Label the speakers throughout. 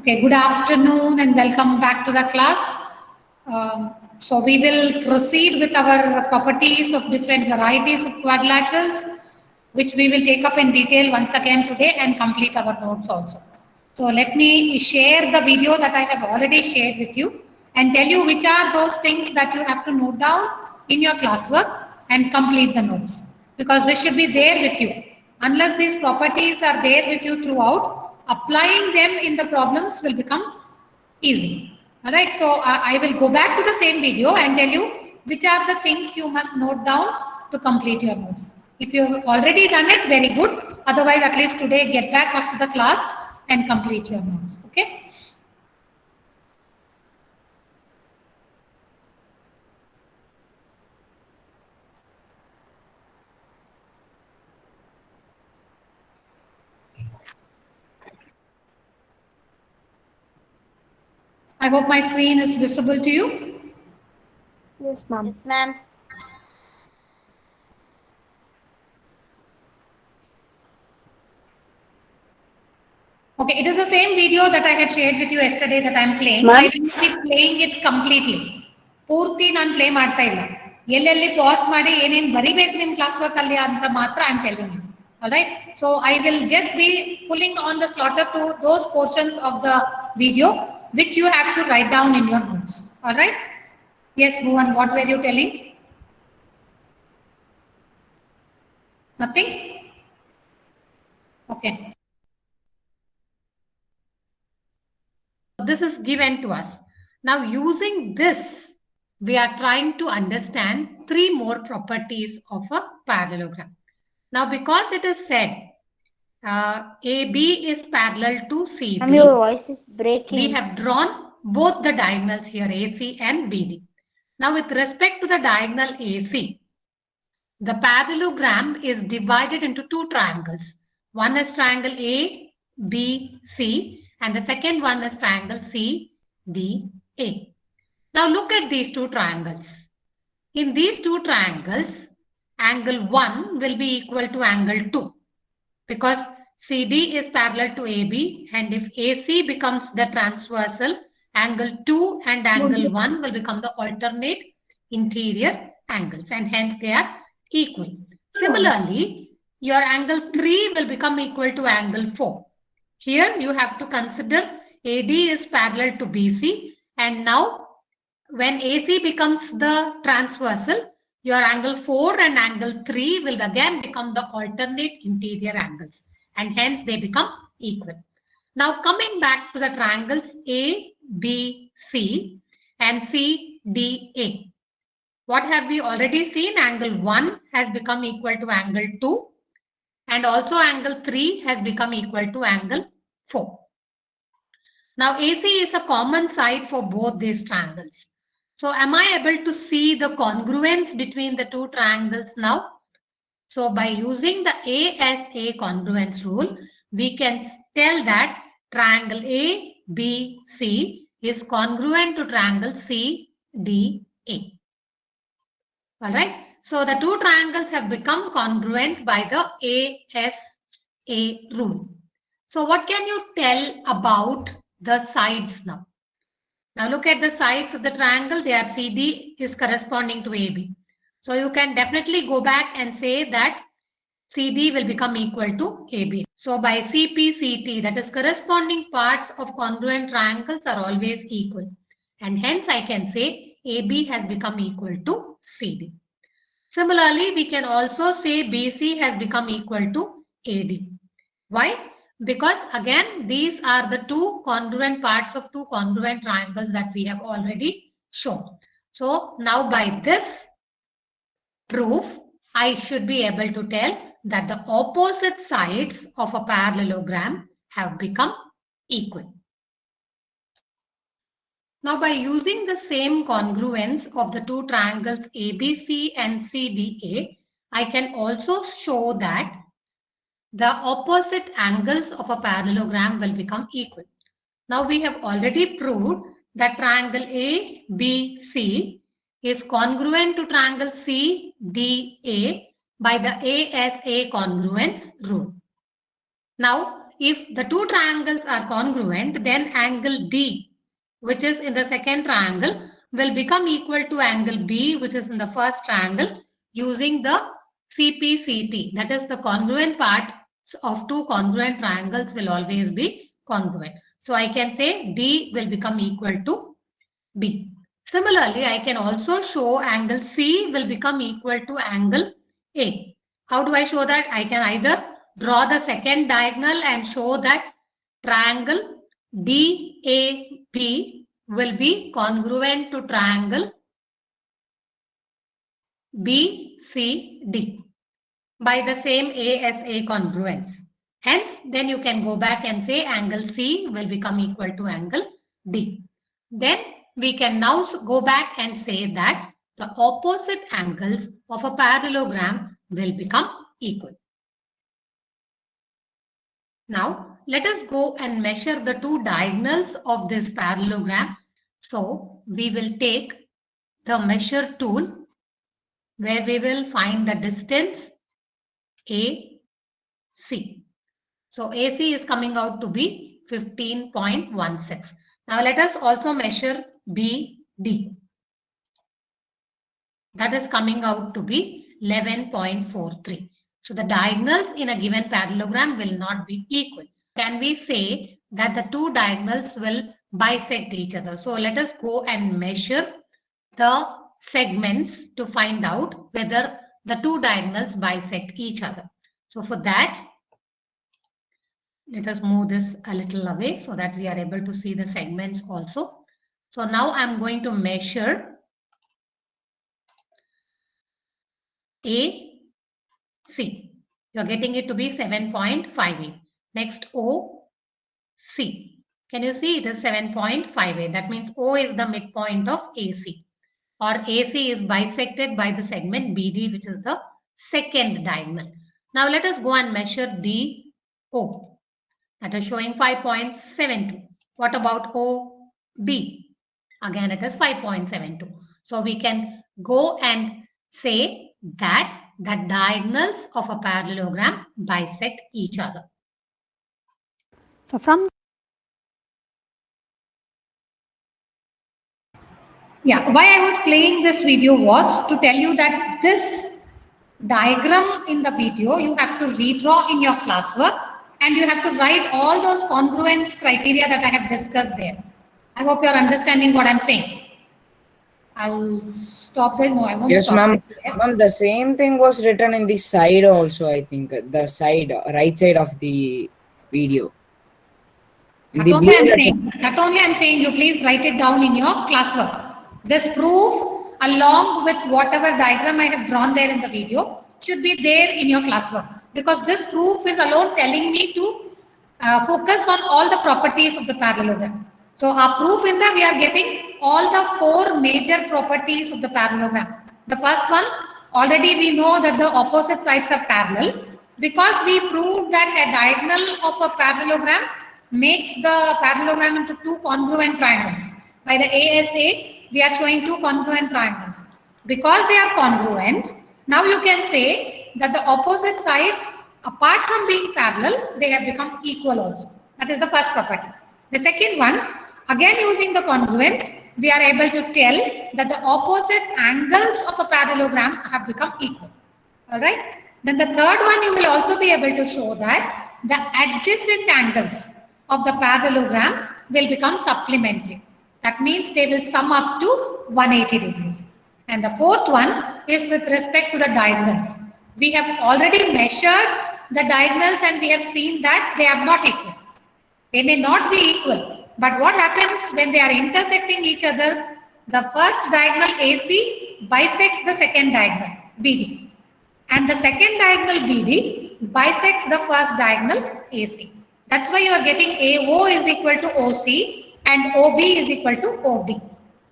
Speaker 1: Okay, good afternoon and welcome back to the class. So we will proceed with our properties of different varieties of quadrilaterals, which we will take up in detail once again today and complete our notes also. So let me share the video that I have already shared with you and tell you which are those things that you have to note down in your classwork and complete the notes, because this should be there with you. Unless these properties are there with you throughout, applying them in the problems will become easy. All right, so I will go back to the same video and tell you which are the things you must note down to complete your notes. If you have already done it, very good. Otherwise, at least today, get back after the class and complete your notes. Okay. I hope my screen is visible to you.
Speaker 2: Yes, ma'am.
Speaker 3: Yes, ma'am.
Speaker 1: Okay, it is the same video that I had shared with you yesterday that I am playing. I will be playing it completely. ಪೂರ್ತಿ ನಾನು play ಮಾಡ್ತಾ ಇಲ್ಲ. ಎಲ್ಲೆಲ್ಲಿ pass ಮಾಡಿ ಏನೇನು ಬರಿಬೇಕು ನಿಮ್ಮ class work ಅಲ್ಲಿ ಅಂತ ಮಾತ್ರ I am telling you. All right. So I will just be pulling on the slaughter to those portions of the video which you have to write down in your notes. All right. Yes, Bhuvan, what were you telling? Nothing? Okay. This is given to us. Now, using this, we are trying to understand three more properties of a parallelogram. Now, because it is said AB is parallel to CD,
Speaker 2: Ma'am, your voice is breaking.
Speaker 1: we have drawn both the diagonals here, AC and BD. Now, with respect to the diagonal AC, the parallelogram is divided into two triangles. One is triangle ABC, and the second one is triangle CDA. Now look at these two triangles. In these two triangles, angle 1 will be equal to angle 2 because CD is parallel to AB, and if AC becomes the transversal, angle 2 and angle 1 will become the alternate interior angles, and hence they are equal. Similarly, your angle 3 will become equal to angle 4. Here you have to consider AD is parallel to BC, and now when AC becomes the transversal, your angle 4 and angle 3 will again become the alternate interior angles, and hence they become equal. Now coming back to the triangles ABC and CDA. What have we already seen? Angle 1 has become equal to angle 2, and also angle 3 has become equal to angle 4. Now AC is a common side for both these triangles. So am I able to see the congruence between the two triangles now? So by using the ASA congruence rule, we can tell that triangle ABC is congruent to triangle CDA. All right. So the two triangles have become congruent by the ASA rule. So what can you tell about the sides now? Now look at the sides of the triangle. They are CD is corresponding to AB. So you can definitely go back and say that CD will become equal to AB. So by CPCT, that is corresponding parts of congruent triangles are always equal. And hence I can say AB has become equal to CD. Similarly, we can also say BC has become equal to AD. Why? Because again, these are the two congruent parts of two congruent triangles that we have already shown. So now by this proof, I should be able to tell that the opposite sides of a parallelogram have become equal. Now by using the same congruence of the two triangles ABC and CDA, I can also show that the opposite angles of a parallelogram will become equal. Now we have already proved that triangle ABC is congruent to triangle CDA by the ASA congruence rule. Now if the two triangles are congruent, then angle D, which is in the second triangle, will become equal to angle B, which is in the first triangle, using the CPCT. That is, the congruent part of two congruent triangles will always be congruent. So I can say D will become equal to B. Similarly, I can also show angle C will become equal to angle A. How do I show that? I can either draw the second diagonal and show that triangle DAB will be congruent to triangle BCD by the same ASA congruence. Hence, then you can go back and say angle C will become equal to angle D. Then we can now go back and say that the opposite angles of a parallelogram will become equal. Now, let us go and measure the two diagonals of this parallelogram. So, we will take the measure tool where we will find the distance AC. So, AC is coming out to be 15.16. Now, let us also measure BD. That is coming out to be 11.43. So the diagonals in a given parallelogram will not be equal. Can we say that the two diagonals will bisect each other? So let us go and measure the segments to find out whether the two diagonals bisect each other. So for that, let us move this a little away so that we are able to see the segments also. So now I'm going to measure AC. You're getting it to be 7.58. Next OC. Can you see it is 7.58? That means O is the midpoint of AC. Or AC is bisected by the segment BD, which is the second diagonal. Now let us go and measure DO. That is showing 5.72. What about OB? Again, it is 5.72. So we can go and say that the diagonals of a parallelogram bisect each other.
Speaker 2: So from
Speaker 1: Why I was playing this video was to tell you that this diagram in the video you have to redraw in your classwork and you have to write all those congruence criteria that I have discussed there. I hope you are understanding what I'm saying. I'll stop there. No, I won't
Speaker 3: Yes,
Speaker 1: stop
Speaker 3: ma'am.
Speaker 1: there.
Speaker 3: Ma'am, the same thing was written in the side also, I think. The side, right side of the video. In the blue letter.
Speaker 1: Not only I'm saying you please write it down in your classwork. This proof along with whatever diagram I have drawn there in the video should be there in your classwork, because this proof is alone telling me to focus on all the properties of the parallelogram. So our proof in that we are getting all the four major properties of the parallelogram. The first one, already we know that the opposite sides are parallel because we proved that a diagonal of a parallelogram makes the parallelogram into two congruent triangles. By the ASA, we are showing two congruent triangles. Because they are congruent, now you can say that the opposite sides, apart from being parallel, they have become equal also. That is the first property. The second one, again using the congruence, we are able to tell that the opposite angles of a parallelogram have become equal. All right. Then the third one, you will also be able to show that the adjacent angles of the parallelogram will become supplementary. That means they will sum up to 180 degrees. And the fourth one is with respect to the diagonals. We have already measured the diagonals and we have seen that they are not equal. They may not be equal, but what happens when they are intersecting each other? The first diagonal AC bisects the second diagonal BD. And the second diagonal BD bisects the first diagonal AC. That's why you are getting AO is equal to OC and OB is equal to OD.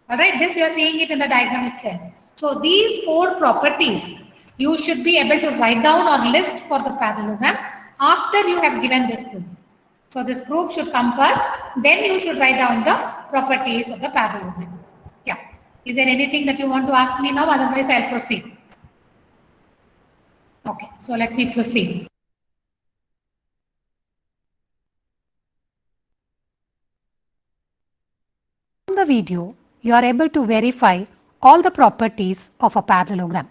Speaker 1: All right, this you are seeing it in the diagram itself. So these four properties you should be able to write down or list for the parallelogram after you have given this proof. So this proof should come first, then you should write down the properties of the parallelogram. Yeah. Is there anything that you want to ask me now? Otherwise, I'll proceed. Okay, so let me proceed.
Speaker 2: video, you are able to verify all the properties of a parallelogram.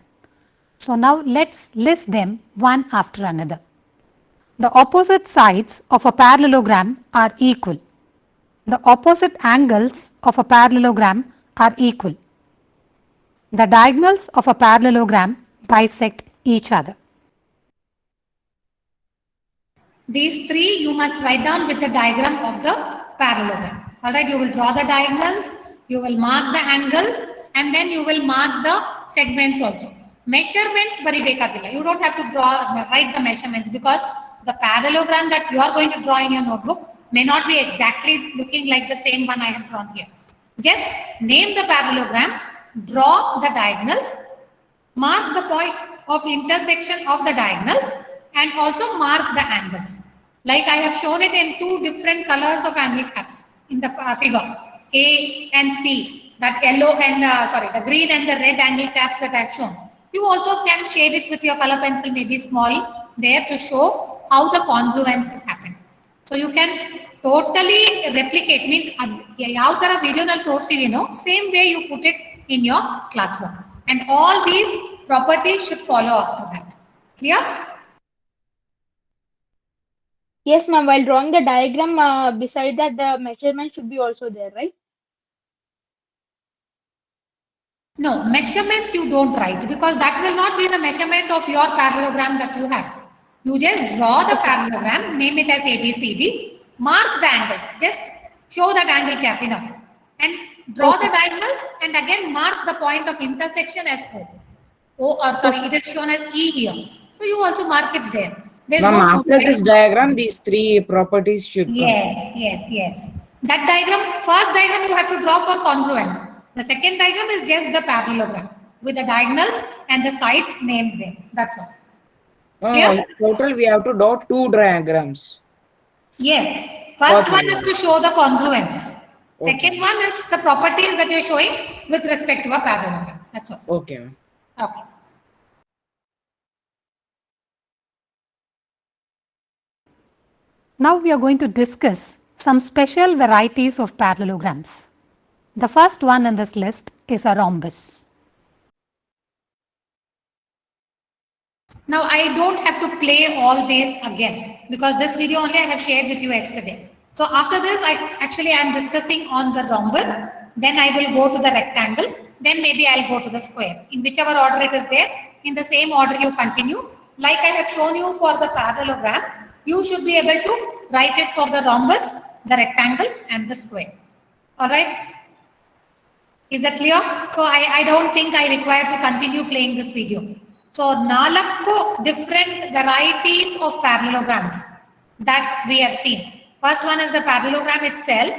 Speaker 2: So now let's list them one after another. The opposite sides of a parallelogram are equal. The opposite angles of a parallelogram are equal. The diagonals of a parallelogram bisect each other.
Speaker 1: These three you must write down with the diagram of the parallelogram. All right, you will draw the diagonals, you will mark the angles, and then you will mark the segments also. Measurements bari bekagilla. You don't have to write the measurements, because the parallelogram that you are going to draw in your notebook may not be exactly looking like the same one I have drawn here. Just name the parallelogram, draw the diagonals, mark the point of intersection of the diagonals, and also mark the angles. Like I have shown it in two different colors of angle caps in the figure, A and C, that yellow and the green and the red angle caps that I have shown. You also can shade it with your color pencil, maybe small, there to show how the congruence has happened. So you can totally replicate, means ಯಾವ ತರ video ನಲ್ಲಿ ತೋರಿಸಿದೀನೋ same way you put it in your classwork, and all these properties should follow after that. Clear?
Speaker 4: Yes, ma'am. While drawing the diagram, beside that, the measurement should be also there, right?
Speaker 1: No, measurements you don't write, because that will not be the measurement of your parallelogram that you have. You just draw the parallelogram, name it as ABCD, mark the angles, just show that angle cap enough, and draw the diagonals, and again mark the point of intersection as O. It is shown as E here. So you also mark it there.
Speaker 3: Ma'am, after this diagram, these three properties should come.
Speaker 1: Yes. That diagram, first diagram you have to draw for congruence. The second diagram is just the parallelogram with the diagonals and the sides named there. That's all.
Speaker 3: In total, we have to draw two diagrams.
Speaker 1: Yes. First one is to show the congruence. Second one is the properties that you're showing with respect to a parallelogram. That's all.
Speaker 3: Okay.
Speaker 1: Okay.
Speaker 2: Now we are going to discuss some special varieties of parallelograms. The first one in this list is a rhombus.
Speaker 1: Now I don't have to play all this again, because this video only I have shared with you yesterday. So after this, I am discussing on the rhombus, then I will go to the rectangle, then maybe I'll go to the square. In whichever order it is there, in the same order you continue. Like I have shown you for the parallelogram, you should be able to write it for the rhombus, the rectangle, and the square. All right? Is that clear? So I don't think I require to continue playing this video. So, 4 different varieties of parallelograms that we have seen. First one is the parallelogram itself.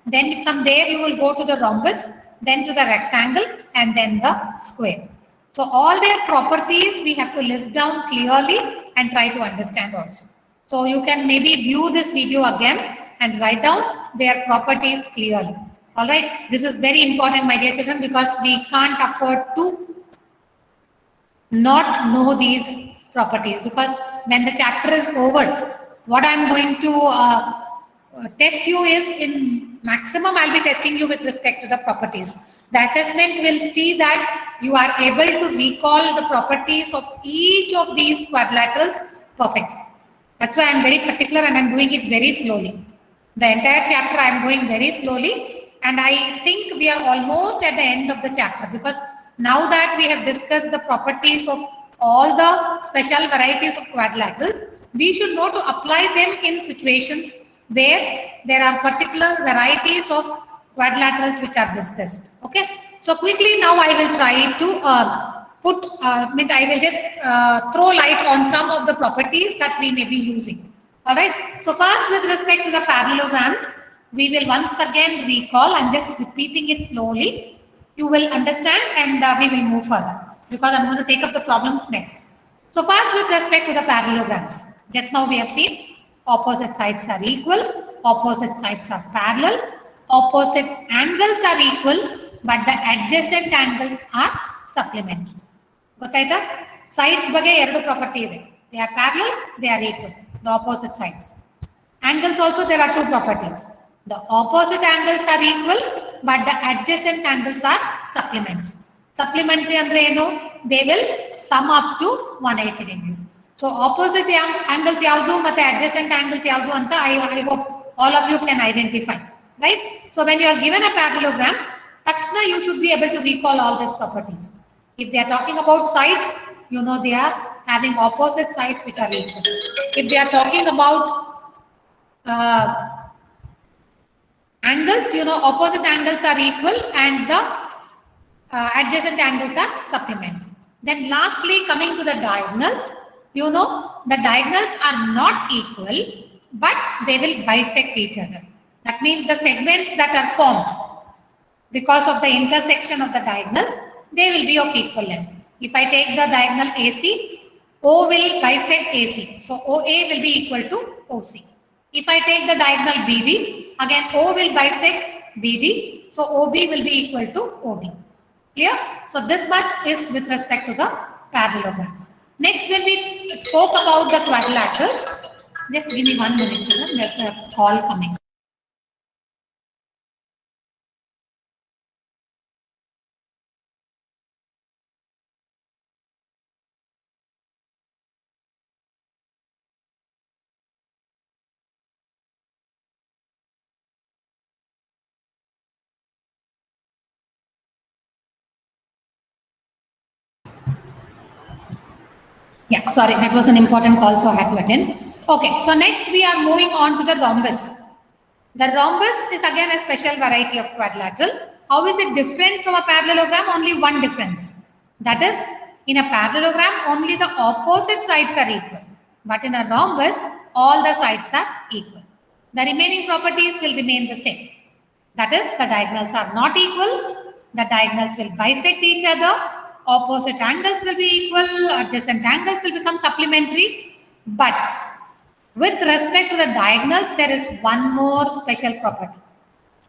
Speaker 1: Then from there you will go to the rhombus, then to the rectangle, and then the square. So all their properties we have to list down clearly and try to understand also. So you can maybe view this video again and write down their properties clearly. All right. This is very important, my dear children, because we can't afford to not know these properties, because when the chapter is over, what I'm going to test you is, in maximum I'll be testing you with respect to the properties. The assessment will see that you are able to recall the properties of each of these quadrilaterals perfectly. That's why I'm very particular and I'm doing it very slowly. The entire chapter I'm going very slowly, and I think we are almost at the end of the chapter, because now that we have discussed the properties of all the special varieties of quadrilaterals, we should know to apply them in situations where there are particular varieties of quadrilaterals which are discussed. Okay. So quickly now I will try to I will just throw light on some of the properties that we may be using. All right. So first, with respect to the parallelograms, we will once again recall. I'm just repeating it slowly. You will understand, and we will move further, because I'm going to take up the problems next. So first, with respect to the parallelograms, just now we have seen opposite sides are equal, opposite sides are parallel, opposite angles are equal, but the adjacent angles are supplementary. Gottaita? Sides ಬಗ್ಗೆ ಎರಡು property ಇದೆ. They are parallel, they are equal, the opposite sides. Angles also, there are two properties. The opposite angles are equal, but the adjacent angles are supplementary. Supplementary andre eno, they will sum up to 180 degrees. So opposite angles yavdu matte adjacent angles yavdu anta I hope all of you can identify, right? So when you are given a parallelogram, takshana you should be able to recall all these properties. If they are talking about sides, you know they are having opposite sides which are equal. If they are talking about angles, you know, opposite angles are equal and the adjacent angles are supplementary. Then lastly, coming to the diagonals, you know, the diagonals are not equal, but they will bisect each other. That means the segments that are formed because of the intersection of the diagonals, they will be of equal length. If I take the diagonal AC, O will bisect AC. So OA will be equal to OC. If I take the diagonal BD, again O will bisect BD. So OB will be equal to OD. Clear? So this much is with respect to the parallelograms. Next, when we spoke about the quadrilaterals, just give me 1 minute, children. There's a call coming. Yeah, sorry, that was an important call, so I had to attend. Okay, so next we are moving on to the rhombus. The rhombus is again a special variety of quadrilateral. How is it different from a parallelogram? Only one difference. That is, in a parallelogram, only the opposite sides are equal. But in a rhombus, all the sides are equal. The remaining properties will remain the same. That is, the diagonals are not equal. The diagonals will bisect each other. Opposite angles will be equal. Adjacent angles will become supplementary. But with respect to the diagonals, there is one more special property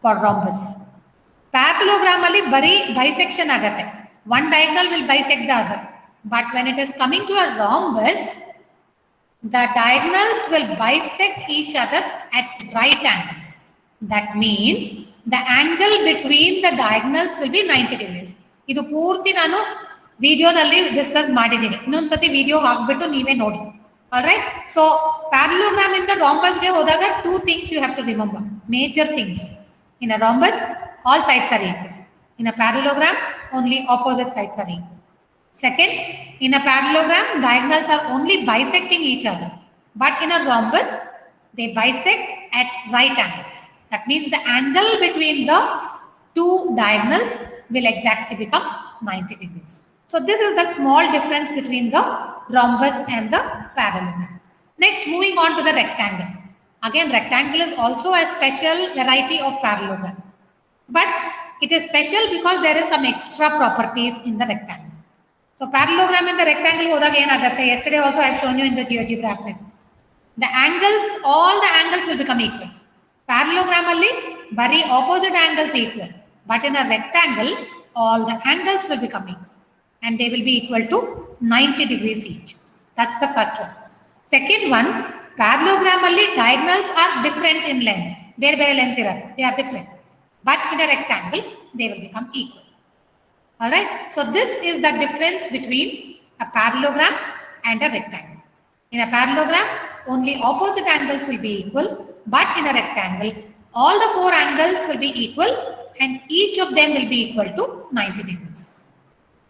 Speaker 1: for rhombus. Parallelogram alli bari bisection agate. One diagonal will bisect the other. But when it is coming to a rhombus, the diagonals will bisect each other at right angles. That means the angle between the diagonals will be 90 degrees. ಇದು ಪೂರ್ತಿ ನಾನು ವಿಡಿಯೋನಲ್ಲಿ discuss ಮಾಡಿದ್ದೀನಿ. ಇನ್ನೊಂದ್ಸತಿ video ಹಾಕ್ಬಿಟ್ಟು ನೀವೇ ನೋಡಿ. All right. So parallelogram in the rhombus ge hodaga two things you have to remember. Major things. In a rhombus, all sides are equal. In a parallelogram, only opposite sides are equal. Second, in a parallelogram, diagonals are only bisecting each other. But in a rhombus, they bisect at right angles. That means the angle between the two diagonals will exactly become 90 degrees. So this is that small difference between the rhombus and the parallelogram. Next, moving on to the rectangle. Again, rectangle is also a special variety of parallelogram. But it is special because there is some extra properties in the rectangle. So parallelogram in the rectangle hodaga yenagatte. Yesterday also I have shown you in the GeoGebra app. The angles, all the angles will become equal. Parallelogram alli bari opposite angles equal. But in a rectangle, all the angles will become equal. And they will be equal to 90 degrees each. That's the first one. Second one, parallelogram alli diagonals are different in length. Bare length irutte. They are different. But in a rectangle, they will become equal. All right. So this is the difference between a parallelogram and a rectangle. In a parallelogram, only opposite angles will be equal. But in a rectangle, all the four angles will be equal and each of them will be equal to 90 degrees.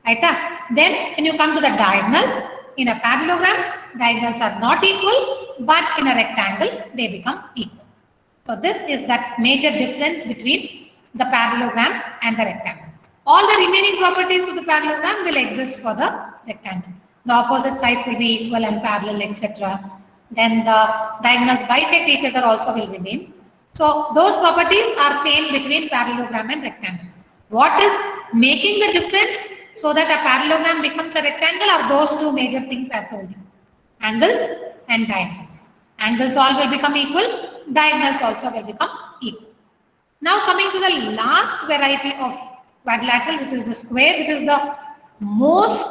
Speaker 1: Aita? Then when you come to the diagonals, in a parallelogram, diagonals are not equal, but in a rectangle, they become equal. So this is that major difference between the parallelogram and the rectangle. All the remaining properties of the parallelogram will exist for the rectangle. The opposite sides will be equal and parallel, etc. Then the diagonals bisect each other also will remain. So those properties are same between parallelogram and rectangle. What is making the difference so that a parallelogram becomes a rectangle are those two major things I have told you. Angles and diagonals. Angles all will become equal. Diagonals also will become equal. Now coming to the last variety of quadrilateral, which is the square, which is the most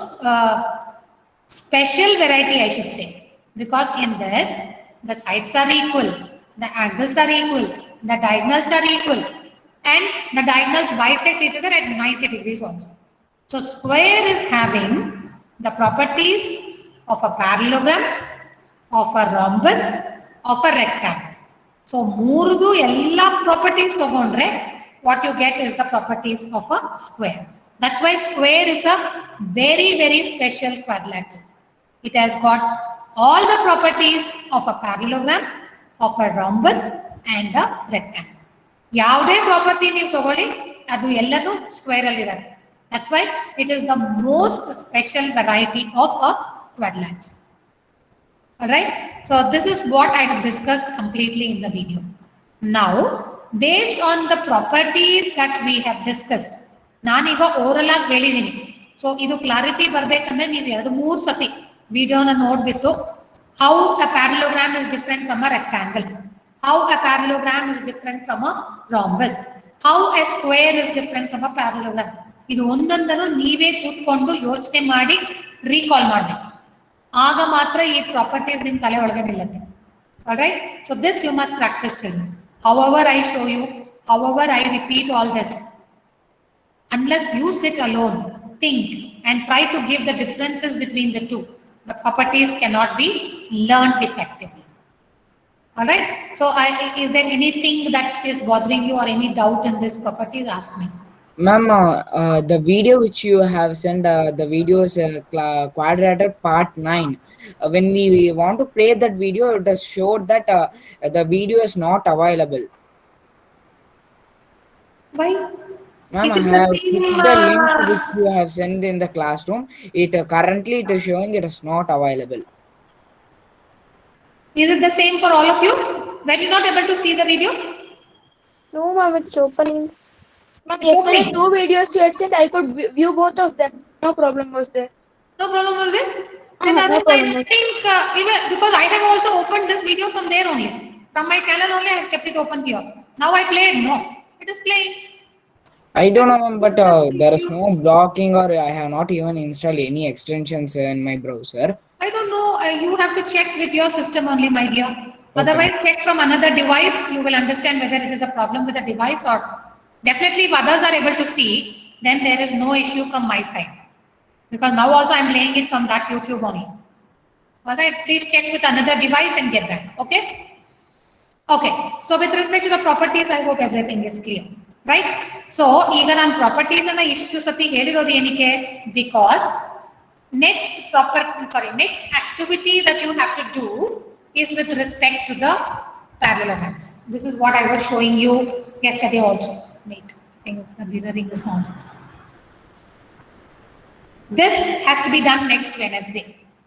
Speaker 1: special variety, I should say. Because in this, the sides are equal, the angles are equal, the diagonals are equal, and the diagonals bisect each other at 90 degrees also. So square is having the properties of a parallelogram, of a rhombus, of a rectangle. So ಮೂರದು ಎಲ್ಲ properties ತಗೊಂಡ್ರೆ what you get is the properties of a square. That's why square is a very, very special quadrilateral. It has got all the properties of a parallelogram, of a rhombus and a rectangle. ಯಾವುದೇ property ನೀವು ತಗೊಳ್ಳಿ ಅದು ಎಲ್ಲನೂ square ಅಲ್ಲಿ ಇರುತ್ತೆ. That's why it is the most special variety of a quadrilateral. All right. So this is what I have discussed completely in the video. Now, based on the properties that we have discussed, ನಾನೀಗ oral ಆಗಿ ಹೇಳಿದ್ದೀನಿ. So ಇದು clarity ಬರ್ಬೇಕಂದ್ರೆ ನೀವು 2-3 ಸತಿ ವಿಡಿಯೋನ ನೋಡ್ಬಿಟ್ಟು how a parallelogram is different from a rectangle, how a parallelogram is different from a rhombus, how a square is different from a parallelogram. ಇದು ಒಂದೊಂದನ್ನು ನೀವೇ ಕೂತ್ಕೊಂಡು ಯೋಚನೆ ಮಾಡಿ ರೀಕಾಲ್ ಮಾಡಬೇಕು. ಆಗ ಮಾತ್ರ ಈ ಪ್ರಾಪರ್ಟೀಸ್ ನಿಮ್ಮ ತಲೆ ಒಳಗೆ ನಿಲ್ಲುತ್ತೆ. Alright, so this you must practice children. However I show you, however I repeat all this, unless you sit alone, think and try to give the differences between the two, the properties cannot be learned effectively. Alright, so is there anything that is bothering you or any doubt in this properties? Ask me.
Speaker 3: Ma'am, the video which you have sent, the video is quadrilateral part 9. When we want to play that video, it has showed that the video is not available.
Speaker 1: Why?
Speaker 3: Ma'am,
Speaker 1: If
Speaker 3: I
Speaker 1: it's the
Speaker 3: have
Speaker 1: same,
Speaker 3: put the link which you have sent in the classroom. It currently it is showing it is not available.
Speaker 1: Is it the same for all of you? Were you not able to see the video?
Speaker 4: No, ma'am, it's opening. Ma'am, yesterday
Speaker 1: Opening.
Speaker 4: 2 videos you had sent, I could view both of them. No problem was there.
Speaker 1: No problem was there? Then
Speaker 4: No
Speaker 1: otherwise,
Speaker 4: problem.
Speaker 1: I think even because I have also opened this video from there only. From my channel only, I have kept it open here. Now I played. No, it is playing.
Speaker 3: I don't know, ma'am, but there is no blocking or I have not even installed any extensions in my browser.
Speaker 1: I don't know. You have to check with your system only, my dear. Otherwise, check from another device. You will understand whether it is a problem with the device or definitely if others are able to see, then there is no issue from my side. Because now also I am playing it from that YouTube only. All right, please check with another device and get back. Okay. Okay. So with respect to the properties, I hope everything is clear. Right? So ಈಗ ನಾನು properties ಅನ್ನ ಇಷ್ಟು ಸತಿ ಹೇಳಿರೋದು ಏನಕ್ಕೆ? Because next activity that you have to do is with respect to the parallelograms. This is what I was showing you yesterday also. Wait, I think the mirroring is on. This has to be done next Wednesday.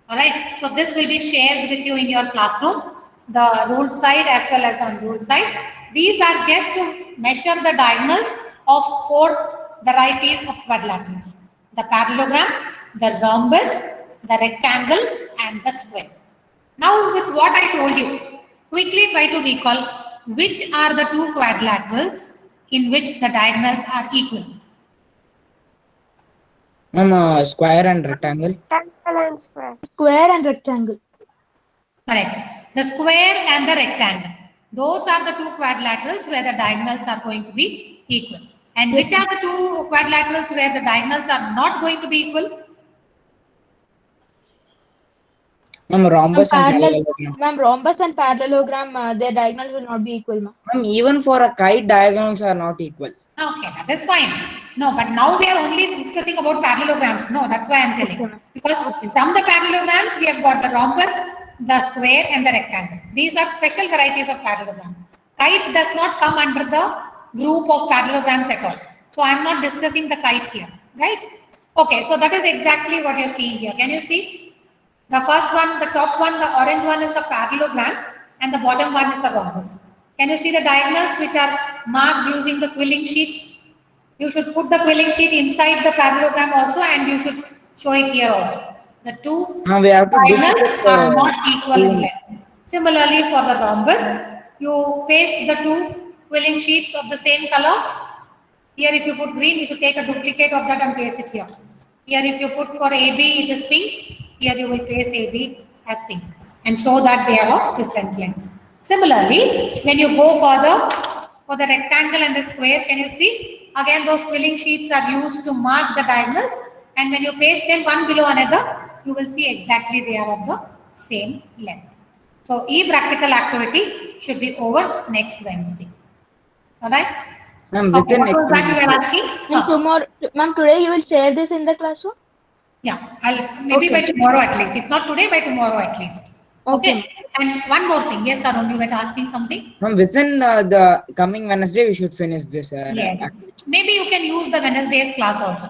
Speaker 1: All right. So this will be shared with you in your classroom, the ruled side as well as the unruled side. These are just to measure the diagonals of 4 varieties of quadrilaterals: the parallelogram, the rhombus, the rectangle, and the square. Now, with what I told you, quickly try to recall which are the 2 quadrilaterals in which the diagonals are equal.
Speaker 3: Ma'am, square and rectangle.
Speaker 4: Rectangle and square. Square and rectangle.
Speaker 1: Correct. The square and the rectangle. Those are the 2 quadrilaterals where the diagonals are going to be equal. And which are the 2 quadrilaterals where the diagonals are not going to be equal?
Speaker 3: Ma'am, rhombus and parallelogram.
Speaker 4: Ma'am, rhombus and parallelogram, their diagonals will not be equal, ma'am.
Speaker 3: Ma'am, even for a kite, diagonals are not equal.
Speaker 1: Okay, that is fine. No, but now we are only discussing about parallelograms. No, that's why I'm telling. Because from the parallelograms, we have got the rhombus, the square, and the rectangle. These are special varieties of parallelogram. Kite does not come under the group of parallelograms at all. So I'm not discussing the kite here, right? Okay, so that is exactly what you're seeing here. Can you see? The first one, the top one, the orange one is a parallelogram, and the bottom one is a rhombus. Can you see the diagonals which are marked using the quilling sheet? You should put the quilling sheet inside the parallelogram also, and you should show it here also. The 2
Speaker 3: We have to
Speaker 1: diagonals are not equal in length. Similarly, for the rhombus, you paste the 2 quilling sheets of the same color. Here, if you put green, you should take a duplicate of that and paste it here. Here, if you put for AB, it is pink. Here, you will paste AB as pink and show that they are of different lengths. Similarly, when you go for the For the rectangle and the square, can you see? Again, those quilling sheets are used to mark the diagonals, and when you paste them one below another, you will see exactly they are of the same length. So, e-practical activity should be over next Wednesday. Alright?
Speaker 3: Ma'am,
Speaker 1: Okay,
Speaker 3: within
Speaker 1: what
Speaker 3: next
Speaker 1: was that you were
Speaker 3: Wednesday.
Speaker 1: asking?
Speaker 4: Ma'am, tomorrow, ma'am, today you will share this in the classroom?
Speaker 1: Yeah, I'll maybe by
Speaker 4: Okay.
Speaker 1: tomorrow at least. If not today, by tomorrow at least.
Speaker 4: Okay,
Speaker 1: Okay. And one more thing. Yes, Arun, you were asking something?
Speaker 3: Ma'am, within the coming Wednesday, we should finish this.
Speaker 1: Yes. Maybe you can use the Wednesday's class also.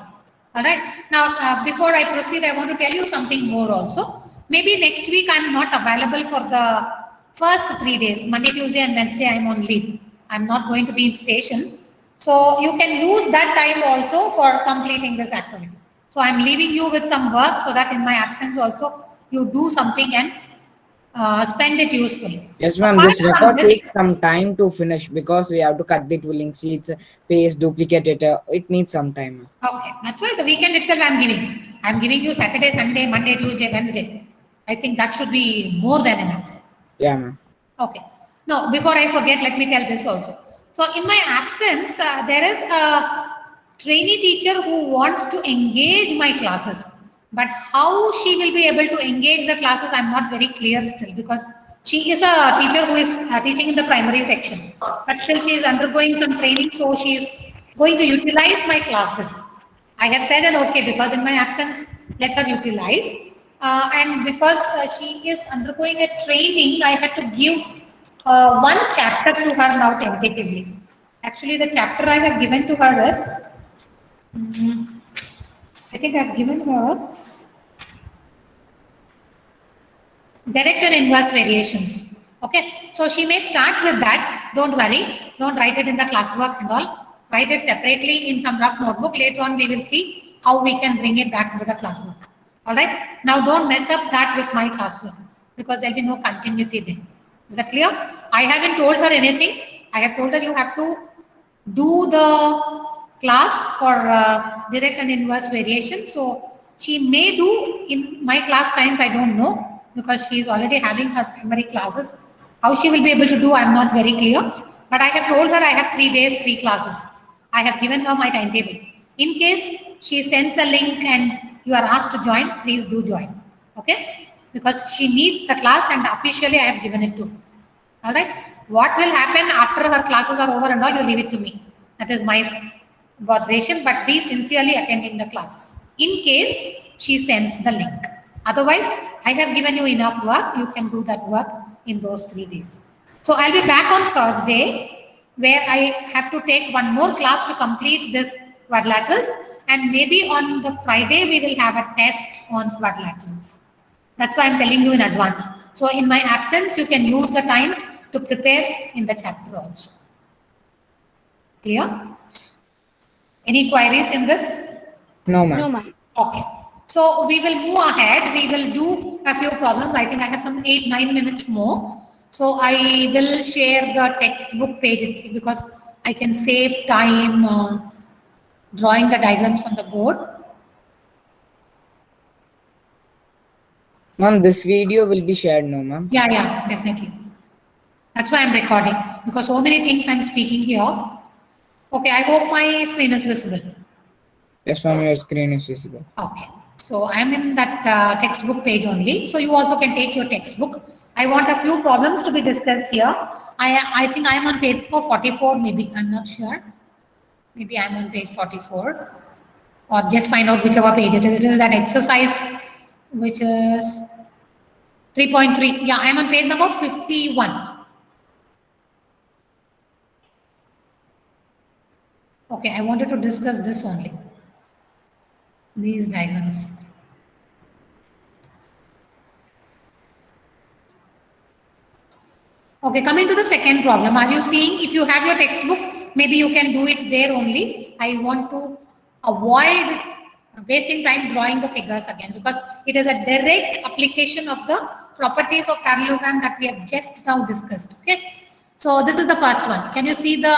Speaker 1: All right. Now, before I proceed, I want to tell you something more also. Maybe next week I'm not available for the first 3 days. Monday, Tuesday, and Wednesday I'm on leave. I'm not going to be in station. So you can use that time also for completing this activity. So I'm leaving you with some work so that in my absence also you do something and spend it usefully.
Speaker 3: Yes, ma'am.
Speaker 1: Apart
Speaker 3: This
Speaker 1: from
Speaker 3: record
Speaker 1: this,
Speaker 3: takes some time to finish because we have to cut the tooling sheets, paste, duplicate it. It needs some time.
Speaker 1: okay, that's why the weekend itself I'm giving. I'm giving you Saturday, Sunday, Monday, Tuesday, Wednesday. I think that should be more than enough.
Speaker 3: Yeah, ma'am.
Speaker 1: Okay. No, before I forget, let me tell this also. So, in my absence, there is a trainee teacher who wants to engage my classes. But how she will be able to engage the classes, I'm not very clear still because she is a teacher who is teaching in the primary section. But still, she is undergoing some training, so she is going to utilize my classes. I have said an okay because in my absence, let her utilize. And because she is undergoing a training, I had to give one chapter to her now tentatively. Actually, the chapter I have given to her is, I think I have given her direct and inverse variations. Okay, so she may start with that. Don't worry, don't write it in the classwork and all. Write it separately in some rough notebook. Later on, we will see how we can bring it back to the classwork. All right, now don't mess up that with my classwork because there'll be no continuity there. Is that clear? I haven't told her anything. I have told her you have to do the class for direct and inverse variation. So she may do in my class times, I don't know, because she is already having her primary classes. How she will be able to do, I'm not very clear. But I have told her I have 3 days, 3 classes. I have given her my timetable. In case she sends a link and you are asked to join, please do join. Okay? Because she needs the class and officially I have given it to her. All right. What will happen after her classes are over and all, you leave it to me. That is my botheration, but be sincerely attending the classes. In case she sends the link. Otherwise, I have given you enough work. You can do that work in those 3 days. So I'll be back on Thursday where I have to take one more class to complete this quadrilaterals. And maybe on the Friday, we will have a test on quadrilaterals. That's why I'm telling you in advance. So in my absence, you can use the time to prepare in the chapter also. Clear? Any queries in this?
Speaker 3: No,
Speaker 4: no,
Speaker 3: ma'am.
Speaker 4: ma'am.
Speaker 1: Okay. So we will move ahead. We will do a few problems. I think I have some 8-9 minutes more. So I will share the textbook pages because I can save time drawing the diagrams on the board.
Speaker 3: Ma'am, this video will be shared, no, ma'am.
Speaker 1: Yeah, definitely. That's why I'm recording because so many things I'm speaking here. Okay, I hope my screen is visible.
Speaker 3: Yes, ma'am, your screen is visible.
Speaker 1: Okay, so I'm in that textbook page only. So you also can take your textbook. I want a few problems to be discussed here. I think I'm on page 44, maybe. I'm not sure. Maybe I'm on page 44. Or just find out whichever page it is. It is that exercise, which is 3.3. Yeah, I'm on page number 51. Okay, I wanted to discuss this only. These diagrams. Okay, coming to the second problem. Are you seeing if you have your textbook, maybe you can do it there only. I want to avoid wasting time drawing the figures again because it is a direct application of the properties of parallelogram that we have just now discussed. Okay, so this is the first one. Can you see the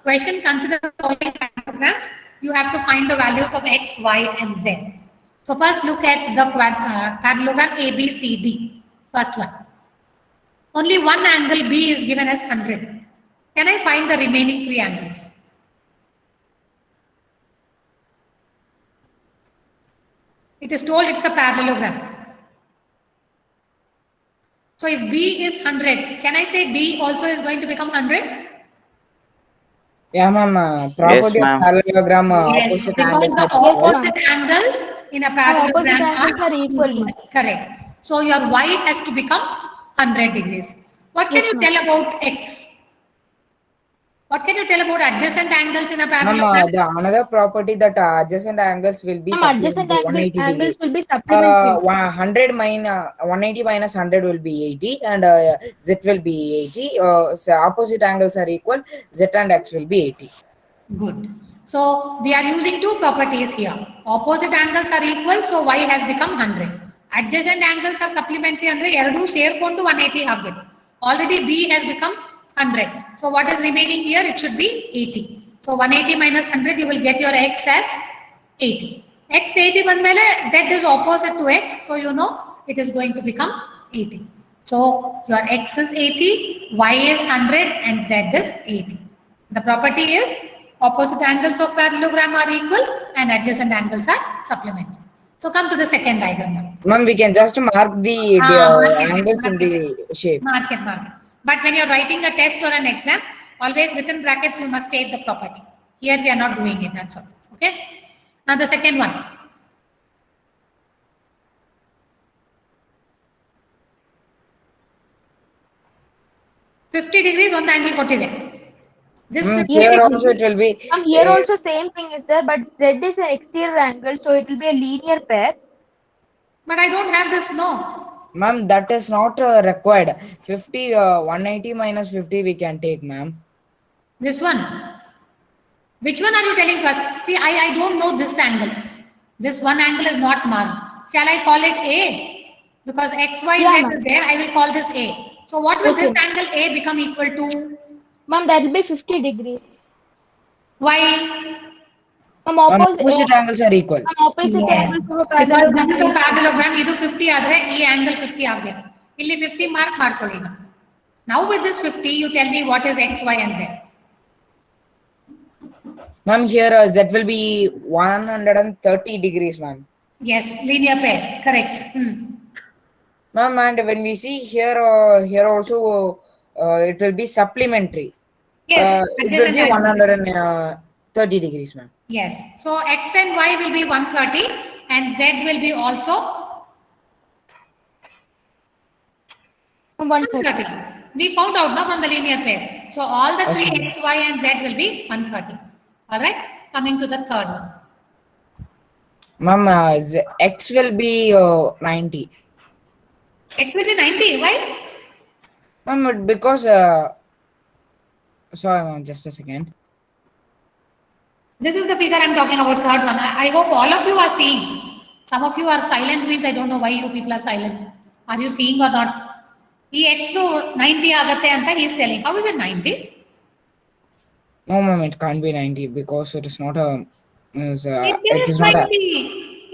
Speaker 1: question? Consider the following parallelograms. You have to find the values of x, y, and z. So first look at the parallelogram ABCD. First one. Only one angle B is given as 100. Can I find the remaining 3 angles? It is told it's a parallelogram. So if B is 100, can I say D also is going to become 100?
Speaker 3: Yeah, ma'am.
Speaker 5: Yes,
Speaker 3: Property of
Speaker 5: ma'am.
Speaker 3: parallelogram,
Speaker 1: Yes,
Speaker 3: opposite
Speaker 1: because
Speaker 3: angles
Speaker 1: the
Speaker 3: are
Speaker 4: Yes,
Speaker 3: equal.
Speaker 4: ma'am.
Speaker 1: opposite angles in a
Speaker 4: Opposite
Speaker 1: parallelogram
Speaker 4: angles are equal.
Speaker 1: equal. Correct. So your Y has to become 100 degrees. What can
Speaker 4: Yes,
Speaker 1: you
Speaker 4: ma'am.
Speaker 1: tell about X? What can you tell about adjacent angles in a
Speaker 3: Ma'am,
Speaker 1: parallelogram?
Speaker 3: the another property that adjacent angles will be
Speaker 4: Ma'am, adjacent
Speaker 3: supplementary 180
Speaker 4: angles
Speaker 3: degree.
Speaker 4: will be supplementary.
Speaker 3: 100 minus 180 minus 100 will be 80, and Z will be 80. So opposite angles are equal. Z and X will be 80.
Speaker 1: Good. So we are using two properties here. Opposite angles are equal, so Y has become 100. Adjacent angles are supplementary ಅಂದ್ರೆ ಎರಡು ಸೇರ್ಕೊಂಡು 180 ಆಗಬೇಕು. Already B has become 100. So what is remaining here? It should be 80. So 180 minus 100, you will get your X as 80. X 80 ಬಂದ್ಮೇಲೆ Z is opposite to X, so you know it is going to become 80. So your X is 80, Y is 100 and Z is 80. The property is opposite angles of parallelogram are equal and adjacent angles are supplementary. So come to the second diagram now.
Speaker 3: Ma'am, we can just mark the
Speaker 1: Mark it,
Speaker 3: angles in
Speaker 1: mark
Speaker 3: the
Speaker 1: it.
Speaker 3: shape.
Speaker 1: Mark it, mark it. But when you're writing a test or an exam, always within brackets you must state the property. Here we are not doing it, that's all. Okay. Now the second one. $50 ಒಂದು angle ಕೊಟ್ಟಿದೆ. This
Speaker 3: Mm,
Speaker 1: 50
Speaker 3: here
Speaker 4: Yes,
Speaker 3: also it will be.
Speaker 4: here also same thing is there, but Z is an exterior angle, so it will be a linear pair.
Speaker 1: but I don't have this, no.
Speaker 3: Ma'am, that is not required. 50, 180 minus 50 we can take, ma'am.
Speaker 1: This one. Which one are you telling first? See, I don't know this angle. This one angle is not marked. Shall I call it A? Because X, Y,
Speaker 4: Yeah,
Speaker 1: Z
Speaker 4: ma'am.
Speaker 1: is there, I will call this A. So what will
Speaker 4: Okay.
Speaker 1: this angle A become equal to?
Speaker 4: Ma'am, that will be 50 degrees.
Speaker 1: Why?
Speaker 4: Ma'am,
Speaker 3: Ma'am,
Speaker 4: opposite
Speaker 3: opposite angles are equal.
Speaker 4: opposite
Speaker 1: Yes.
Speaker 4: angles of a
Speaker 1: Because this is a
Speaker 4: parallelogram.
Speaker 1: parallelogram, ಇದು 50 ಆದ್ರೆ ಈ angle 50 ಆಗಬೇಕು. ಇಲ್ಲಿ 50 mark ಮಾಡ್ಕೊಳ್ಳಿ ಈಗ. Now with this 50, you tell me what is X, Y and Z.
Speaker 3: Ma'am, here Z will be 130 degrees, ma'am.
Speaker 1: Yes, linear pair, correct.
Speaker 3: Ma'am, and when we see here, here also it will be supplementary.
Speaker 1: Yes,
Speaker 3: It will
Speaker 1: adjacent
Speaker 3: be
Speaker 1: angles.
Speaker 3: 130 degrees, ma'am.
Speaker 1: Yes. So X and Y will be 130 and Z will be also
Speaker 4: 130.
Speaker 1: 130. We found out now from the linear pair. So all the
Speaker 3: Yes,
Speaker 1: three
Speaker 3: ma'am.
Speaker 1: X, Y and Z will be 130. All right. Coming to the third one.
Speaker 3: Ma'am, X will be 90.
Speaker 1: X will be 90. Why?
Speaker 3: Ma'am, because sorry, ma'am, just a second.
Speaker 1: This is the figure I'm talking about, third one. I hope all of you are seeing. Some of you are silent, means I don't know why you people are silent. Are you seeing or not? ಈ X 90 ಆಗತ್ತೆ ಅಂತ he is telling. How is it 90?
Speaker 3: No, ma'am, it can't be 90 because it is not a.
Speaker 1: It
Speaker 3: It
Speaker 1: is
Speaker 3: is not a.
Speaker 1: 90.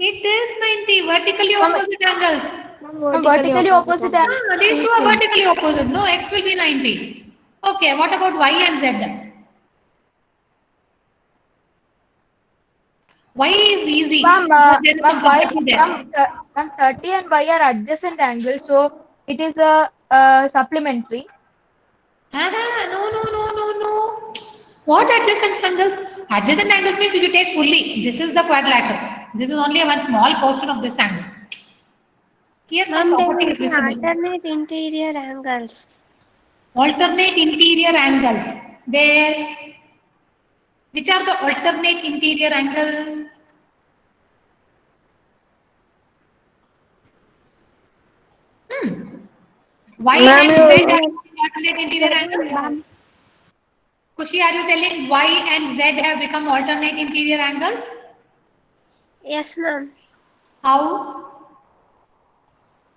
Speaker 1: It is 90. Vertically opposite angles.
Speaker 4: Ma'am, vertically opposite angles.
Speaker 1: These two are vertically opposite. No, X will be 90. Okay, what about Y and Z? Y is easy.
Speaker 4: Ma'am,
Speaker 1: because there is some
Speaker 4: Y,
Speaker 1: property there.
Speaker 4: ma'am, 30 and Y are adjacent angles, so it is a supplementary.
Speaker 1: No. What adjacent angles? Adjacent angles means you take fully. This is the quadrilateral. This is only one small portion of this angle. Here some
Speaker 6: Ma'am,
Speaker 1: property is
Speaker 6: there is
Speaker 1: visible.
Speaker 6: alternate interior angles.
Speaker 1: Alternate interior angles. Where? Which are the alternate interior angles? Y
Speaker 6: Ma'am,
Speaker 1: and Z are alternate interior angles. Kushi, are you telling Y and Z have become alternate interior angles?
Speaker 6: Yes, ma'am.
Speaker 1: How?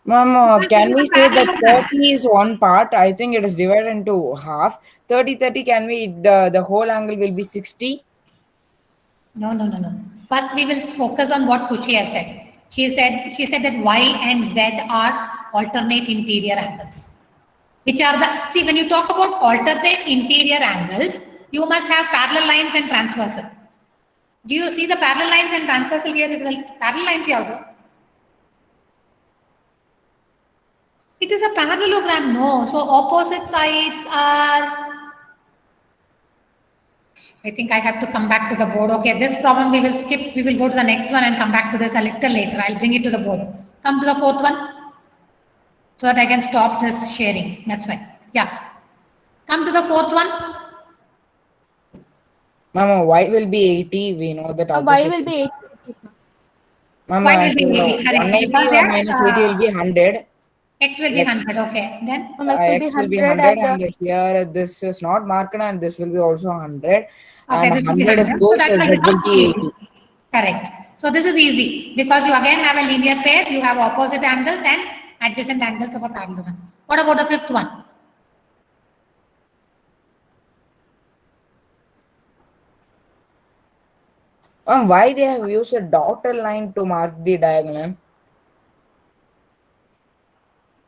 Speaker 3: Ma'am,
Speaker 1: Because
Speaker 3: can
Speaker 1: it
Speaker 3: we
Speaker 1: is a
Speaker 3: say that
Speaker 1: parallelogram.
Speaker 3: 30 is one part? I think it is divided into half. 30, can we, the whole angle will be 60?
Speaker 1: No. First, we will focus on what Kushi has said. She said that Y and Z are alternate interior angles. Which are the, see, when you talk about alternate interior angles, you must have parallel lines and transversal. Do you see the parallel lines and transversal here? Parallel lines yavudu? It is a parallelogram, no. So opposite sides are, I think I have to come back to the board. Okay, this problem we will skip. We will go to the next one and come back to this a little later. I'll bring it to the board. Come to the fourth one so that I can stop this sharing. That's why. Yeah. Come to the fourth one.
Speaker 3: Mama, y will be 80. We know that
Speaker 4: Y
Speaker 3: opposite.
Speaker 4: will be 80.
Speaker 3: Mama,
Speaker 1: Y will be 80, correct.
Speaker 3: 180
Speaker 1: Because they are,
Speaker 3: minus 80 will be 100.
Speaker 1: X will be 100. Okay. Then
Speaker 4: X
Speaker 3: X will be 100 and here this is not marked and this will be also 100.
Speaker 1: okay,
Speaker 3: And
Speaker 1: this will be
Speaker 3: 100 if
Speaker 1: 100. So
Speaker 3: goes,
Speaker 1: that will
Speaker 3: Z will
Speaker 1: become
Speaker 3: be
Speaker 1: 80.
Speaker 3: 80.
Speaker 1: Correct. So this is easy because you again have a linear pair, you have opposite angles and adjacent angles of a parallelogram. What about the fifth one?
Speaker 3: Why they have used a dotted line to mark the diagonal?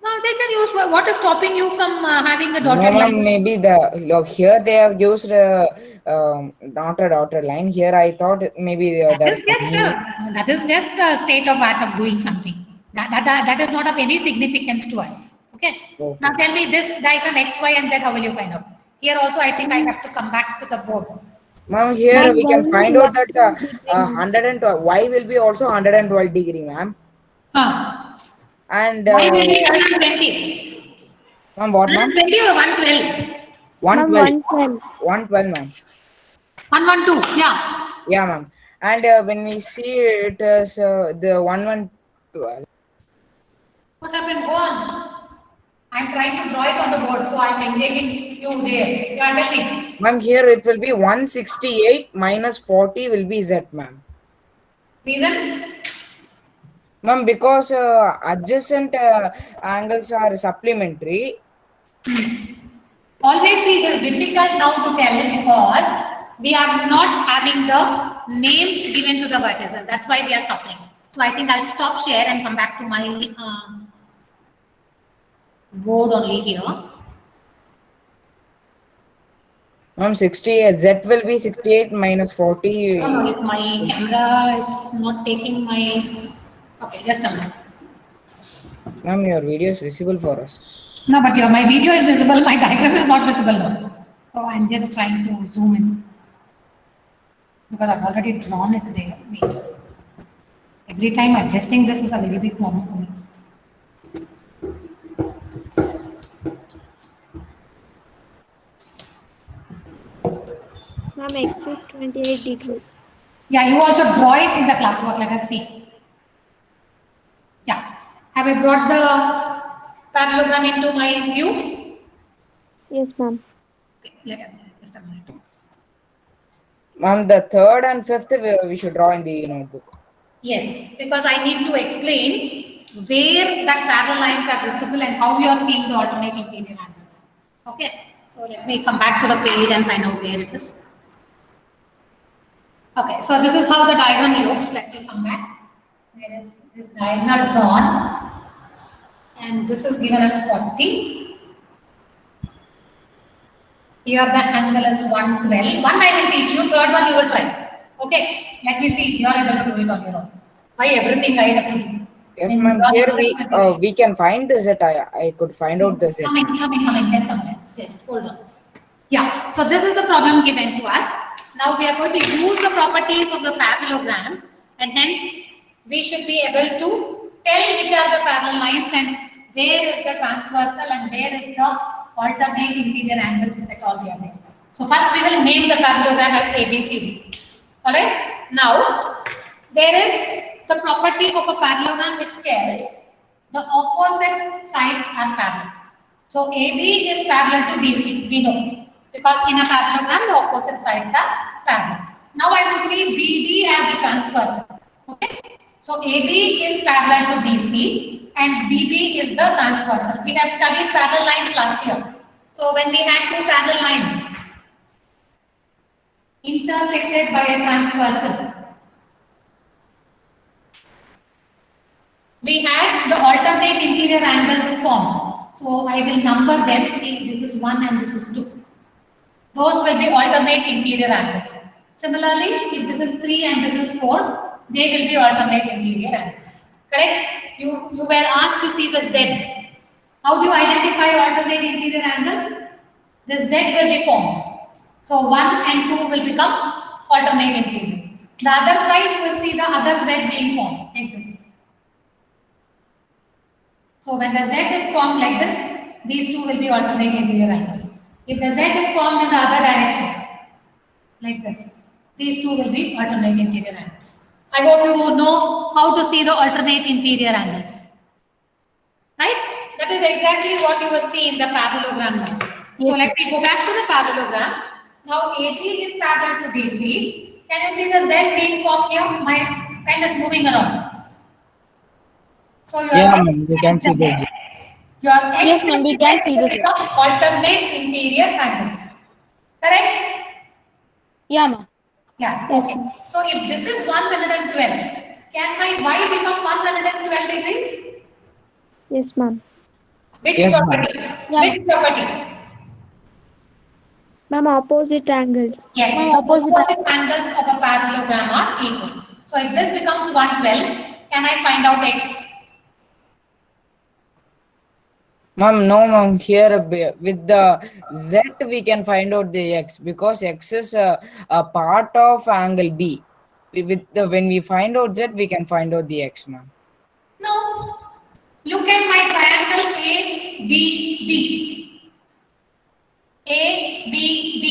Speaker 1: No, they can use, what is stopping you from having a
Speaker 3: No,
Speaker 1: dotted
Speaker 3: ma'am,
Speaker 1: line?
Speaker 3: maybe here they have used not a dotted line. Here I thought maybe there's
Speaker 1: That is just a state of art of doing something. That is not of any significance to us. Okay.
Speaker 3: Okay.
Speaker 1: Now tell me this diagram X, Y, and Z, how will you find out? Here also I think I have to come back to the board.
Speaker 3: Ma'am, here
Speaker 4: Ma'am,
Speaker 3: we can
Speaker 4: Y
Speaker 3: find
Speaker 4: will
Speaker 3: out that
Speaker 4: be
Speaker 3: 112 y will be also 112 degree, ma'am. And
Speaker 1: Y will be 120.
Speaker 3: ma'am, what, ma'am?
Speaker 1: 120 or 112?
Speaker 3: 112.
Speaker 4: 112.
Speaker 3: 112, ma'am.
Speaker 1: 112, yeah.
Speaker 3: Yeah, ma'am. And when we see it as the 112.
Speaker 1: What happened? Go on. I'm trying to draw it on the board, so I'm engaging you there. You are telling me.
Speaker 3: Ma'am, here it will be 168 minus 40 will be Z, ma'am.
Speaker 1: Reason?
Speaker 3: Ma'am, because adjacent angles are supplementary.
Speaker 1: Always see it is difficult now to tell because we are not having the names given to the vertices. That's why we are suffering. So I think I'll stop share and come back to my board only here.
Speaker 3: Ma'am, 68, Z will be 68 minus 40.
Speaker 1: No, if my camera is not taking my, okay, just a minute.
Speaker 3: Ma'am, your video is visible for us.
Speaker 1: No, but my video is visible, my diagram is not visible now. So I'm just trying to zoom in. Because I've already drawn it there. Wait. Every time adjusting this is a very big problem for me.
Speaker 6: Ma'am, X is 28 degree.
Speaker 1: Yeah, you also draw it in the classwork. Let us see. Yeah. Have I brought the parallelogram into my view?
Speaker 6: Yes, ma'am.
Speaker 1: Okay, just a minute.
Speaker 3: Ma'am, the third and fifth we should draw in the notebook.
Speaker 1: Yes, because I need to explain where that parallel lines are visible and how we are seeing the alternate interior angles. Okay, so let me come back to the page and find out where it is. Okay, so this is how the diagram looks. Let me come back. There is this diagonal drawn, and this is given as 40. Here the angle is 112. One I will teach you, third one you will try. Okay, let me see if you are able to do it on your own. Why everything I have to do?
Speaker 3: Yes, ma'am. Here we can find the Z. I could find out the Z.
Speaker 1: Coming. Just a minute. Just hold on. Yeah. So this is the problem given to us. Now we are going to use the properties of the parallelogram, and hence we should be able to tell which are the parallel lines and where is the transversal and where is the alternate interior angles if at all they are there. So first we will name the parallelogram as ABCD. Alright. Now there is the property of a parallelogram which tells the opposite sides are parallel. So AB is parallel to DC, we know, because in a parallelogram the opposite sides are parallel. Now I will see BD as the transversal. Okay. So AB is parallel to DC and BB is the transversal. We have studied parallel lines last year. So when we had two parallel lines intersected by a transversal, we had the alternate interior angles formed. So I will number them. See, this is 1 and this is 2. Those will be alternate interior angles. Similarly, if this is 3 and this is 4, they will be alternate interior angles. Correct? You were asked to see the Z. How do you identify alternate interior angles? The Z will be formed. So 1 and 2 will become alternate interior. The other side you will see the other Z being formed like this. So when the Z is formed like this, these two will be alternate interior angles. If the Z is formed in the other direction, like this, these two will be alternate interior angles. I hope you know how to see the alternate interior angles. Right? That is exactly what you will see in the parallelogram now. So let me go back to the parallelogram. Now AD is parallel to DC. Can you see the Z being formed here? My pen is moving around. So your
Speaker 3: Yeah, ma'am, we can see the.
Speaker 1: your X
Speaker 4: Yes, ma'am, we can see
Speaker 1: will
Speaker 4: the Z.
Speaker 1: become alternate interior angles. Correct?
Speaker 4: Yeah, ma'am.
Speaker 1: Yes.
Speaker 6: Yes,
Speaker 1: Okay.
Speaker 6: ma'am.
Speaker 1: So if this is 112, can my Y become 112 degrees?
Speaker 6: Yes, ma'am.
Speaker 1: Which
Speaker 3: Yes, ma'am.
Speaker 1: property?
Speaker 4: Yeah.
Speaker 1: Which property?
Speaker 6: Ma'am, opposite angles.
Speaker 1: Yes.
Speaker 4: Ma'am,
Speaker 1: The
Speaker 4: opposite
Speaker 1: opposite angles of a parallelogram are equal. So if this becomes 112, can I find out X?
Speaker 3: Ma'am, no, ma'am. Here with the Z, we can find out the X because X is a part of angle B. With the when we find out Z, we can find out the X, ma'am.
Speaker 1: No. Look at my triangle ABD. ABD.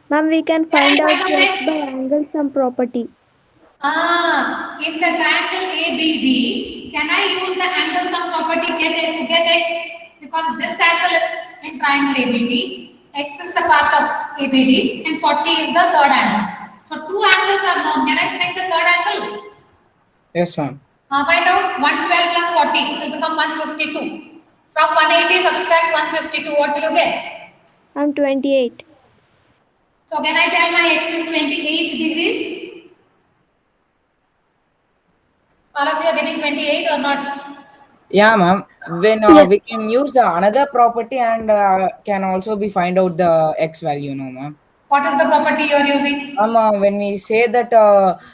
Speaker 6: Ma'am, we can
Speaker 1: Can I
Speaker 6: find out
Speaker 1: find out
Speaker 6: the X
Speaker 1: X?
Speaker 6: by angle sum property.
Speaker 1: In the triangle ABD, can I use the angle sum property to get X? Because this angle is in triangle ABD, X is a part of ABD, and 40 is the third angle. So two angles are known. Can I make the third angle?
Speaker 3: Yes, ma'am.
Speaker 1: Find out 112 plus 40 will become 152. From 180 subtract 152, what will you get?
Speaker 6: I'm 28.
Speaker 1: So can I tell my X is 28 degrees? All of you are getting 28 or not?
Speaker 3: Yeah, ma'am. When
Speaker 4: Yes.
Speaker 3: we can use the another property and can also be find out the X value, no, ma'am.
Speaker 1: What is the property you are using?
Speaker 3: When we say that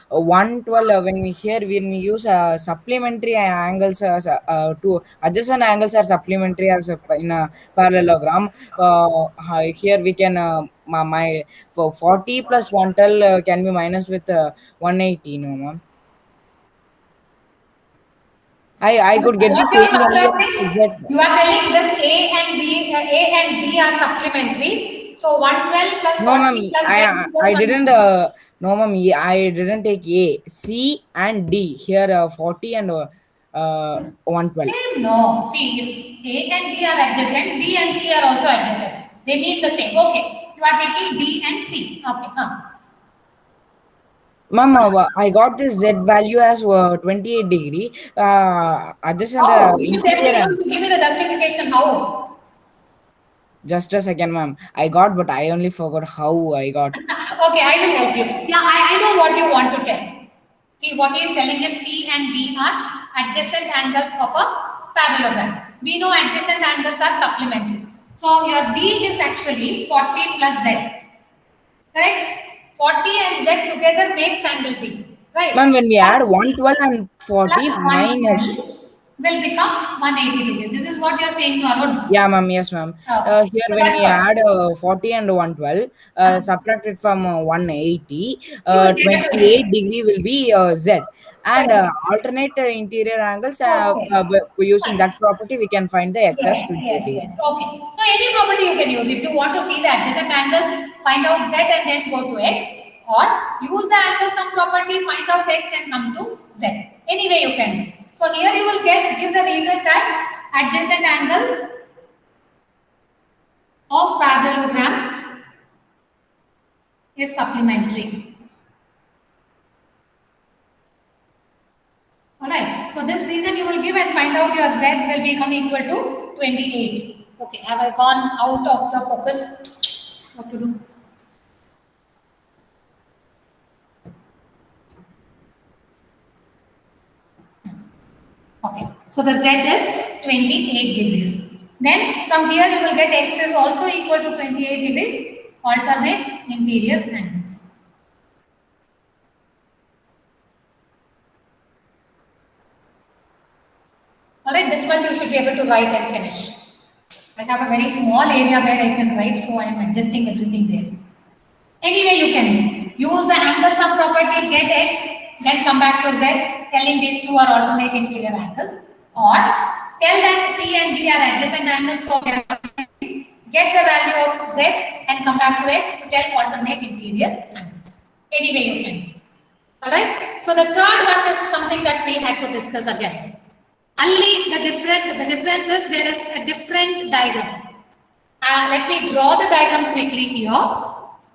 Speaker 3: 112, when we use supplementary angles, to adjacent angles are supplementary as in a parallelogram. Here we can my for 40 plus 112 can be minus with 180, no, ma'am. I could get the
Speaker 1: What you are
Speaker 3: same value of
Speaker 1: subtracting?
Speaker 3: Z.
Speaker 1: You are telling this A and D are supplementary. So 112 plus
Speaker 3: No, ma'am.
Speaker 1: 40 plus Z
Speaker 3: I
Speaker 1: equals
Speaker 3: I didn't.
Speaker 1: 150.
Speaker 3: No, ma'am. I didn't take A, C, and D here. 40 and 112.
Speaker 1: No. See, if A and D are adjacent, B and C are also adjacent. They mean the same. Okay. You are taking D and C. Okay.
Speaker 3: Ma'am, I got this Z value as 28 degree. Adjacent
Speaker 1: How? You tell
Speaker 3: interior.
Speaker 1: me, you give me the justification. How?
Speaker 3: Just a second, ma'am. I got, but I only forgot how I got.
Speaker 1: Okay, I will help you. Yeah, I know what you want to tell. See, what he is telling is C and D are adjacent angles of a parallelogram. We know adjacent angles are supplementary. So your D is actually 40 plus Z. Correct? 40 and Z together makes angle D. Right?
Speaker 3: Ma'am, when we add 112 and 40
Speaker 1: Plus
Speaker 3: minus.
Speaker 1: 112 will become 180 degrees. This is what you are saying, Arun.
Speaker 3: Yeah, ma'am. Yes, ma'am.
Speaker 1: Okay.
Speaker 3: Here,
Speaker 1: So
Speaker 3: when
Speaker 1: that's
Speaker 3: we
Speaker 1: what.
Speaker 3: add 40 and 112, subtract it from 180,
Speaker 1: You will get a
Speaker 3: 28 degree will be Z. And
Speaker 1: correct.
Speaker 3: alternate interior angles,
Speaker 1: Okay.
Speaker 3: using
Speaker 1: Fine.
Speaker 3: that property, we can find the X as
Speaker 1: Yes,
Speaker 3: 28
Speaker 1: yes,
Speaker 3: degree.
Speaker 1: yes. Okay. So any property you can use. If you want to see the adjacent angles, find out Z and then go to X. Or use the angle sum property, find out X and come to Z. Any way you can do. So here you will give the reason that adjacent angles of parallelogram is supplementary. Alright. So this reason you will give and find out your Z will become equal to 28. Okay. Have I gone out of the focus? What to do? Okay. So the Z is 28 degrees. Then from here you will get x is also equal to 28 degrees, alternate interior angles. Alright, this much you should be able to write and finish. I have a very small area where I can write, so I am adjusting everything there. Anyway, you can use the angle sum property, get x, then come back to z, telling these two are alternate interior angles, or tell that C and D are adjacent angles, so get the value of z and come back to x to tell alternate interior angles. Anyway, you can. Alright, so the third one is something that we had to discuss again. Only the difference is there is a different diagram. Let me draw the diagram quickly here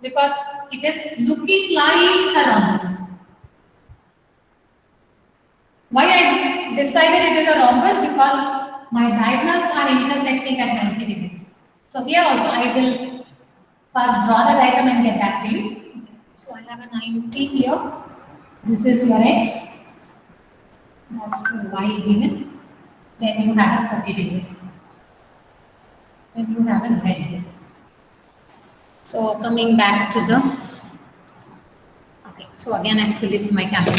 Speaker 1: because it is looking like a rhombus. Why I decided it is a rhombus? Because my diagonals are intersecting at 90 degrees. So here also I will first draw the diagram and get back to you. So I have a 90 here. This is your x. That's the y given. Then you have a 30 degrees. Then you have a z. So coming back to the, okay, so again I have to lift my camera.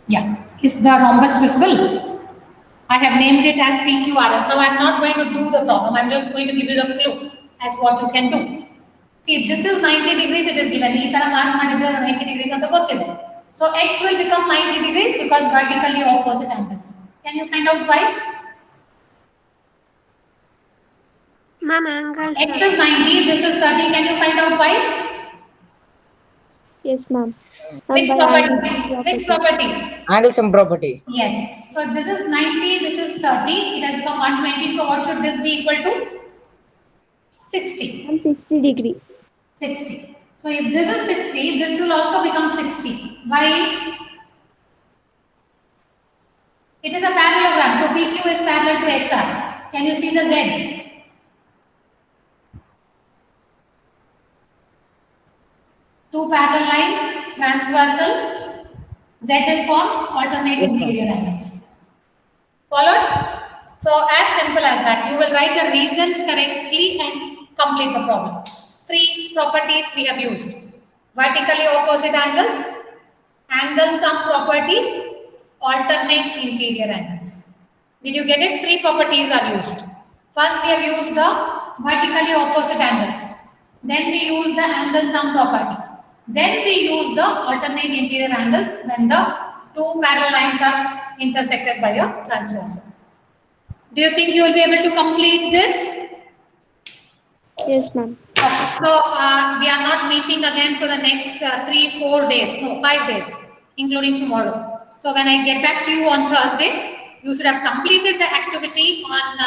Speaker 1: Yeah, is the rhombus visible? I have named it as PQRS. Now I am not going to do the problem, I am just going to give you the clue as what you can do. See, this is 90 degrees, it is given. Ee tara mark madidre 90 degrees anta gottide. So x will become 90 degrees because vertically opposite angles. Can you find out why?
Speaker 6: Ma'am, angles.
Speaker 1: X is 90, this is 30. Can you find out why?
Speaker 6: Yes, ma'am.
Speaker 1: Which property? Which property?
Speaker 3: Angle sum property.
Speaker 1: Yes. So this is 90, this is 30. It has become 120. So what should this be equal to? 60.
Speaker 6: 160 degree.
Speaker 1: 60. So if this is 60, this will also become 60. Why? It is a parallelogram. So PQ is parallel to SR. Can you see the Z? Two parallel lines, transversal. Z is formed, alternate
Speaker 3: Yes, ma'am.
Speaker 1: interior angles. Followed? So as simple as that. You will write the reasons correctly and complete the problem. Three properties we have used. Vertically opposite angles, angle sum property, alternate interior angles. Did you get it? Three properties are used. First we have used the vertically opposite angles. Then we use the angle sum property. Then we use the alternate interior angles when the two parallel lines are intersected by a transversal. Do you think you will be able to complete this?
Speaker 6: Yes, ma'am.
Speaker 1: Okay, so we are not meeting again for the next 3-4 days, no, 5 days, including tomorrow. So when I get back to you on Thursday, you should have completed the activity on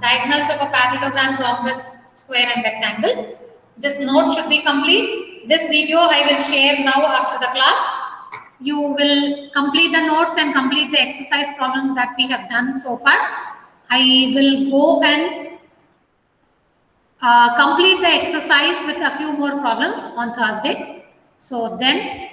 Speaker 1: diagonals of a parallelogram, rhombus, square and rectangle. This note should be complete. This video I will share now after the class. You will complete the notes and complete the exercise problems that we have done so far. I will go and complete the exercise with a few more problems on Thursday. So then